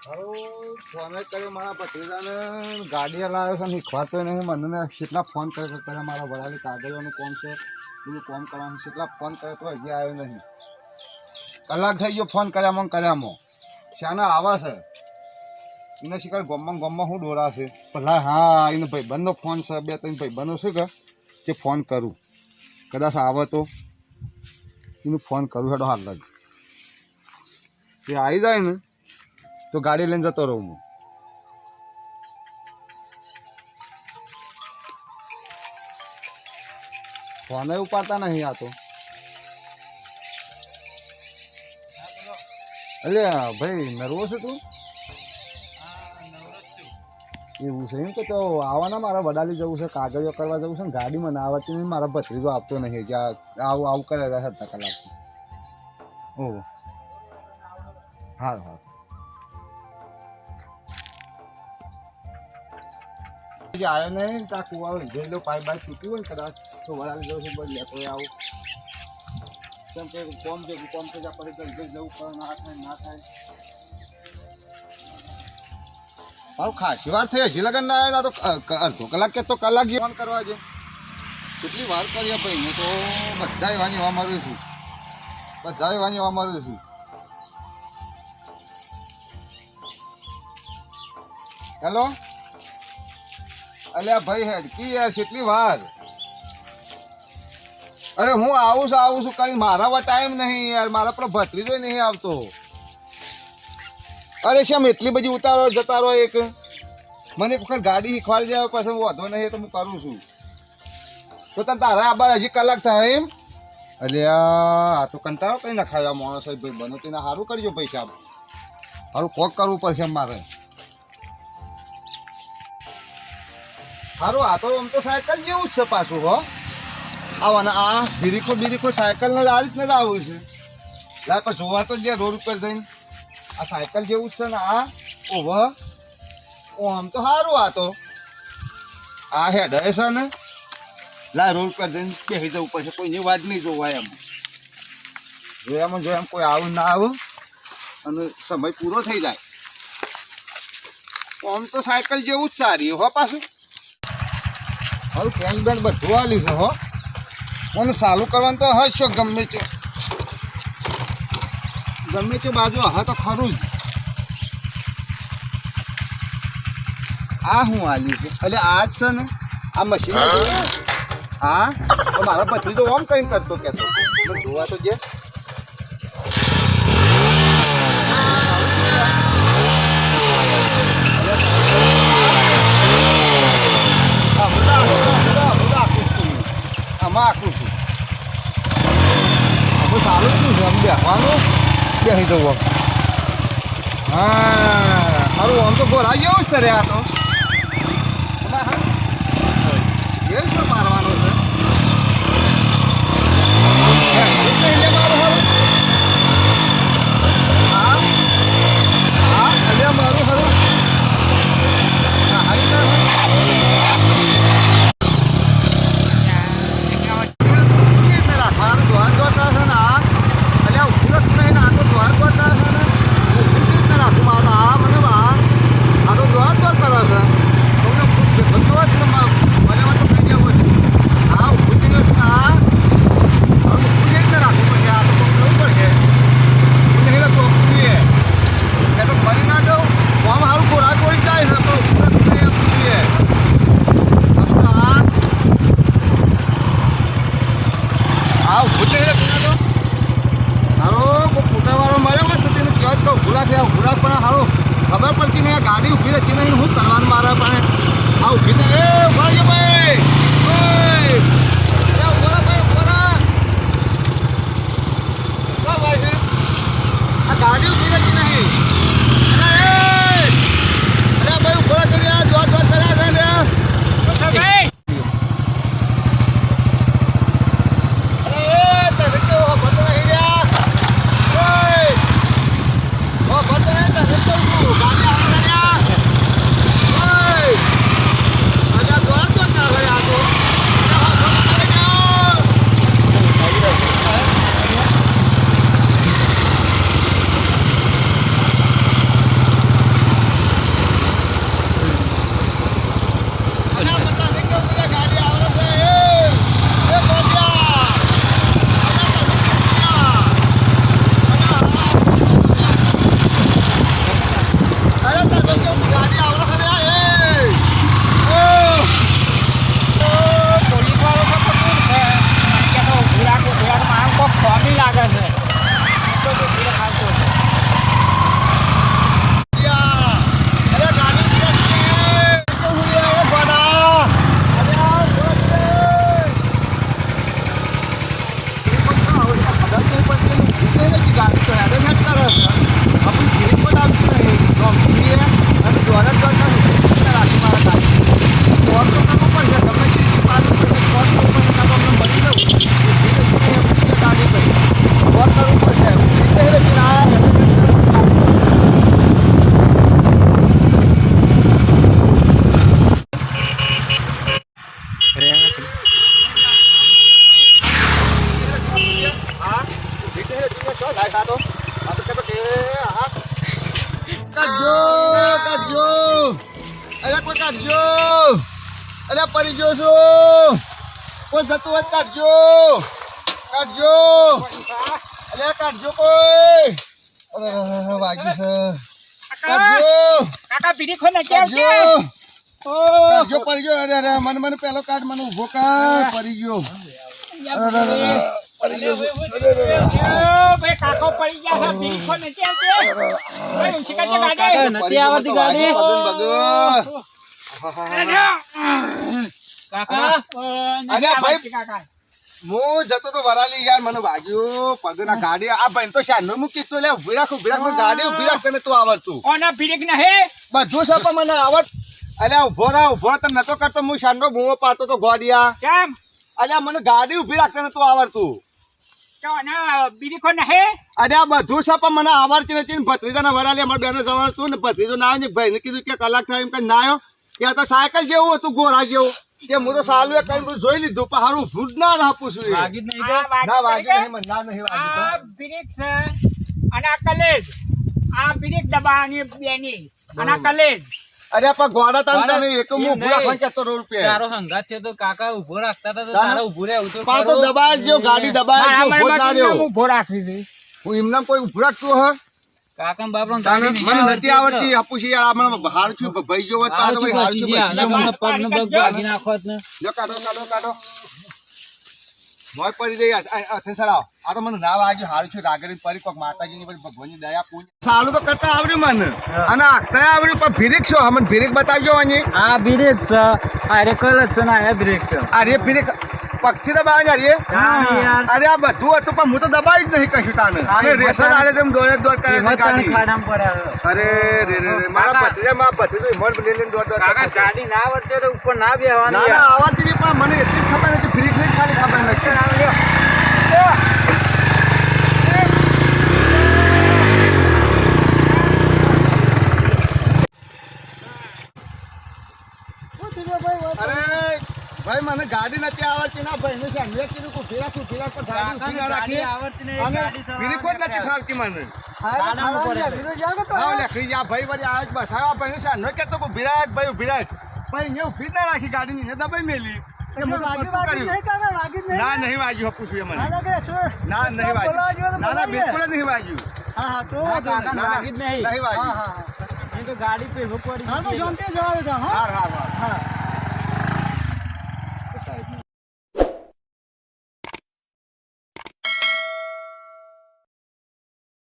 phone જ કર્યો મારા ભત્રીજાને ગાડી લાવ્યો છે શીખવાડતો નહીં મને કેટલા ફોન કર્યા મારા વડાલી કાગળિયાનું કોમ છે બધું કોમ કરવાનું કેટલા ફોન કર્યો તો હજી આવ્યો નહીં કલાક થઈ ગયો ફોન કર્યામાં શાના આવે છે એને શીખર ગમમાં શું દોરા છે પેલા હા એને ભાઈબંધનો ફોન છે 2-3 ભાઈબંધો છે કે ફોન કરું કદાચ આવે તો એને ફોન કરું હેડો હાલ જ એ આવી જાય ને તો ગાડી લઈને જતો રહું હું ફોન ઉપાડતા નહીં આ તો અલે ભાઈ નર્વો છે તું એવું છે એમ કે તો આવવાના મારા વડાલી જવું છે કાગળિયો કરવા જવું છે ને ગાડીમાં ના આવતી નહીં મારા ભત્રીજો આપતો નહીં કે આવું કરે હતા કલાકથી ઓહ હા આવ્યો નહીં ત્યાં કુવા લીધેલો પાઇપ બાઇપ તૂટ્યું હોય ને કદાચ તો વડાલી જવું છે બદલે તો આવું કેમ કે કોમ છે આપણે જવું પડે ના થાય મારું ખાસી વાર થઈ હજી લગન ના આવ્યા તો અડધો કલાક કે તો કલાક ફોન કરવા છે કેટલી વાર કરીએ ભાઈ હું તો બધા એવાની એવા મારું છું હેલો અલ્યા ભાઈ હેડકી યાર કેટલી વાર અરે હું આવું છું કરી મારા ટાઈમ નહીં યાર મારા પર ભત્રીજો નહીં આવતો અરે શ્યામ એટલી બધી ઉતારો જતા રહો એક મને એક વખત ગાડી શીખવાડી જાય પછી વધો નહીં તો હું કરું છું તો તને તારા આબા હજી કલાક થાય એમ એટલે આ તો કંટાળો કઈ નખાયો માણસ ભાઈ બનો તેને સારું કરજો પૈસા સારું કોક કરવું પડશે મારે સારું આ તો આમ તો સાયકલ જેવું જ છે પાછું હો આવવાના આ બીરીખો સાયકલ ને આ રીતને જ આવું છે લા પણ જોવા તો જે રોડ ઉપર જઈને આ સાયકલ જેવું જ છે ને આ ઓવર આમ તો સારું આ તો આ હેડ છે ને લા રોડ પર જઈને બેસી જવું પડશે કોઈની વાત નહીં જોવાય એમ જોયામાં કોઈ આવું ના આવું અને સમય પૂરો થઈ જાય આમ તો સાયકલ જેવું જ સારી હો પાછું મારું પેન બેન બધું આલ્યું છે હો મને ચાલુ કરવાનું તો હશો ગમે તે બાજુ હા તો ખરું જ આ હું આલ્યું છે એટલે આ જ છે ને આ મશીન હા તો મારો ભત્રીજો ઓમ કરીને કરતો કહેતો જોવા તો જે આમાં આખું છું આપણે સારું શું છે આમ બેસવાનું બેસી જવું હા સારું આમ તો ગોરા જેવું છે રે આ તો ઘેર શું મારવાનો છે મારું ખરું ખબર પડતી નહીં ગાડી ઊભી રહેતી નહીં શું કરવાનું મારે પણ આ ઊભી ને એ ભાઈ ભાઈ આ ગાડી ઊભી રહેતી નહીં ભાઈ ઉભા કરી જોર કર્યા છે ને ગાડી કાઢજો અરે પડી ગયો છું કોઈ જતું હોય કાઢજો કાઢજો અરે કાઢજો કોઈ અરે વાગ્યું છે કાઢજો કાકા બીડી ખો ને કેમ કે કાઢજો પડી ગયો અરે અરે મને પેલો કાઢ મને ઊભો કર પડી ગયો પડી ગયો ભાઈ કાકો પડી ગયા છે બીડી ખો ને કેમ કે ભાઈ ઊંચી કાઢે ગાડી નથી આવતી ગાડી કાકા અરે ભાઈ કાકા હું જતો તો વરાલી યાર મને વાગ્યું પગના ગાડી આ ભાઈ તો શાનો મૂકી તો લે ઉભી રાખ ગાડી ઉભી રાખ તને તું આવડતું ઓના બીડી ના હે બધું છે પણ મને આવડ અલ્યા ઉભો તો નતો કરતો હું શાનો બૂમો પાડતો તો ગોડિયા કેમ અલ્યા મને ગાડી ઉભી રાખ તને તું આવડતું તો ના બીડી ખો ના હે અરે આ બધું છે પણ મને આવડતી નથી ને ભત્રીજાના વરાલી અમારા બેનો જવાનું તું ને ભત્રીજો ના આવ્યો ભાઈ ને કીધું કે કલાક થાય એમ કઈ ના આવ્યો ત્યાં તો સાયકલ જેવું હતું ગોરા જેવું કે હું તો સાલું એ કઈ જોઈ લીધું પણ હારું ભૂત ના આપું છું વાગી જ નહીં કે ના વાગી નહીં મને ના નહીં આ વાગી બીડી છે અને આ કલેજ આ બીડી દબાની બેની અને આ કલેજ અરે પણ ગોડા તાંતા નહીં એક હું ઉભું રાખવાનું કહેતો રૂપિયા તારો હંગાત છે તો કાકા ઉભો રાખતા હતા તો તારે તારે ઉભો રહેવું તો પાછો દબાય જો ગાડી દબાય જો ઉભો ના રહ્યો હું ભો રાખી છે હું એમના કોઈ ઉભું રાખતું હ કાકા બાપરો મને નથી આવડતી આપું છે યાર આમાં હાર છું ભાઈ જો હોત પાછો ભાઈ હાર છું મને પગ ને પગ ભાગી નાખો ને જો કાઢો મોય પડી રહી અથે સરાવ આ તો મને ના વાગ્યું હારું છું રાગડી પડી કોક માતાજીની પડી ભગવાનની દયા પૂજ સાલું તો કરતા આવડ્યું મને અને આખતા આવડ્યું પણ ફિરિક છો મને ફિરિક બતાવજો અહીં આ બ્રેક છે અરે કલ છે ને આ બ્રેક છે અરે ફિરિક પક્ષી દબાવે ને યાર અરે આ બધું હતું પણ હું તો દબાવી જ નહીં કશું તાને અને રેશન આલે તેમ દોડે દોડ કરે છે ગાડી ખાડામાં પડ્યા અરે રે મારા ભત્રીજો મોર લઈને દોડ કાકા ગાડી ના આવડશે તો ઉપર ના બેહવાની ના ના આવડતી પણ મને એટલી ખબર નથી ફિરિક ની ખાલી ખબર નથી અરે ભાઈ મને ગાડી નથી આવડતી ના ભાઈ ને સાંજે કીધું કે ફેરા પણ ગાડી ઉભી ના રાખી આવડતી નહીં અને ગાડી ફિરિક જ નથી ફાવતી મને ખાડામાં પડ્યા આવ લેખી જા ભાઈ વળી આજ બસ આવા ભાઈ ને સાંજે કહેતો કે વિરાટ ભાઈ ભાઈ ઉભી ના રાખી ગાડી ની દબાઈ મેલી ના નહીં વાગ્યું હપું છું મને ના નહીં વાગ્યું ના બિલકુલ નહીં વાગ્યું કાકા નાગી જ નહીં નહીં વાગ્યું એ તો ગાડી પે પડી હા